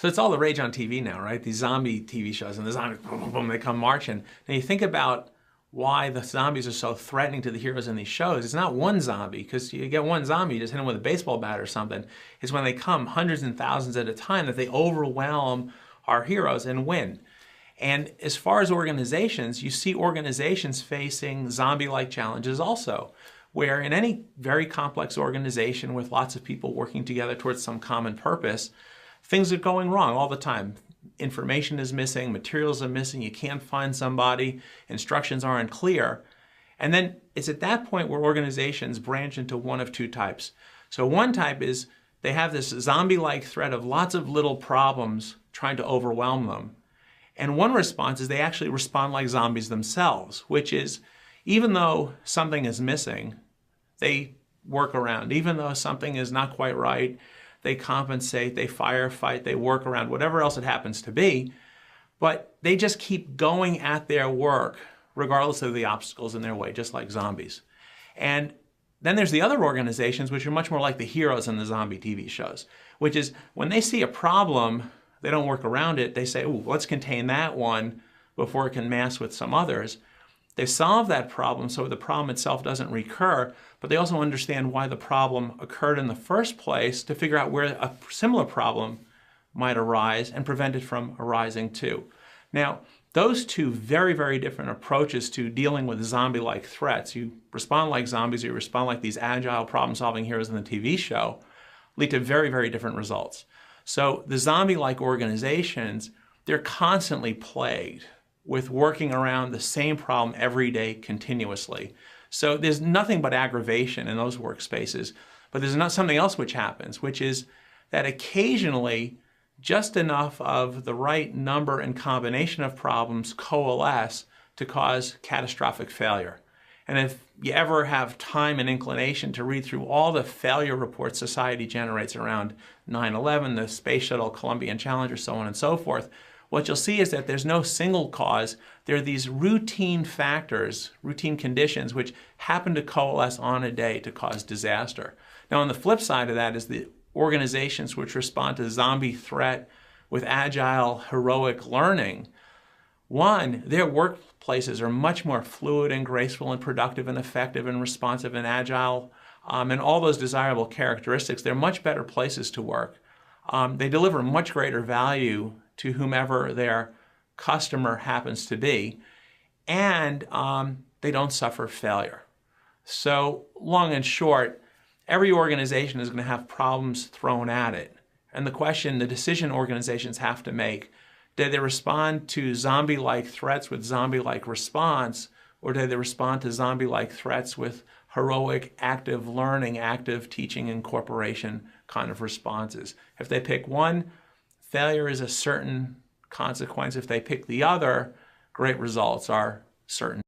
So it's all the rage on TV now, right? These zombie TV shows and the zombies, boom, boom, boom, they come marching. And you think about why the zombies are so threatening to the heroes in these shows. It's not one zombie, because you get one zombie, you just hit them with a baseball bat or something. It's when they come hundreds and thousands at a time that they overwhelm our heroes and win. And as far as organizations, you see organizations facing zombie-like challenges also, where in any very complex organization with lots of people working together towards some common purpose, things are going wrong all the time. Information is missing, materials are missing, you can't find somebody, instructions aren't clear. And then it's at that point where organizations branch into one of two types. So one type is they have this zombie-like threat of lots of little problems trying to overwhelm them. And one response is they actually respond like zombies themselves, which is even though something is missing, they work around. Even though something is not quite right, they compensate, they firefight, they work around, whatever else it happens to be. But they just keep going at their work regardless of the obstacles in their way, just like zombies. And then there's the other organizations which are much more like the heroes in the zombie TV shows, which is when they see a problem, they don't work around it. They say, ooh, let's contain that one before it can mass with some others. They solve that problem so the problem itself doesn't recur, but they also understand why the problem occurred in the first place to figure out where a similar problem might arise and prevent it from arising too. Now, those two very, very different approaches to dealing with zombie-like threats, you respond like zombies or you respond like these agile problem-solving heroes in the TV show, lead to very, very different results. So the zombie-like organizations, they're constantly plagued with working around the same problem every day continuously. So there's nothing but aggravation in those workspaces. But there's not something else which happens, which is that occasionally just enough of the right number and combination of problems coalesce to cause catastrophic failure. And if you ever have time and inclination to read through all the failure reports society generates around 9/11, the Space Shuttle, Columbia and Challenger, so on and so forth, what you'll see is that there's no single cause. There are these routine factors, routine conditions, which happen to coalesce on a day to cause disaster. Now, on the flip side of that is the organizations which respond to zombie threat with agile, heroic learning. One, their workplaces are much more fluid and graceful and productive and effective and responsive and agile, and all those desirable characteristics. They're much better places to work. They deliver much greater value to whomever their customer happens to be, and they don't suffer failure. So long and short, every organization is going to have problems thrown at it. And the question the decision organizations have to make, did they respond to zombie-like threats with zombie-like response, or did they respond to zombie-like threats with heroic, active learning, active teaching and incorporation kind of responses? If they pick one, failure is a certain consequence. If they pick the other, great results are certain.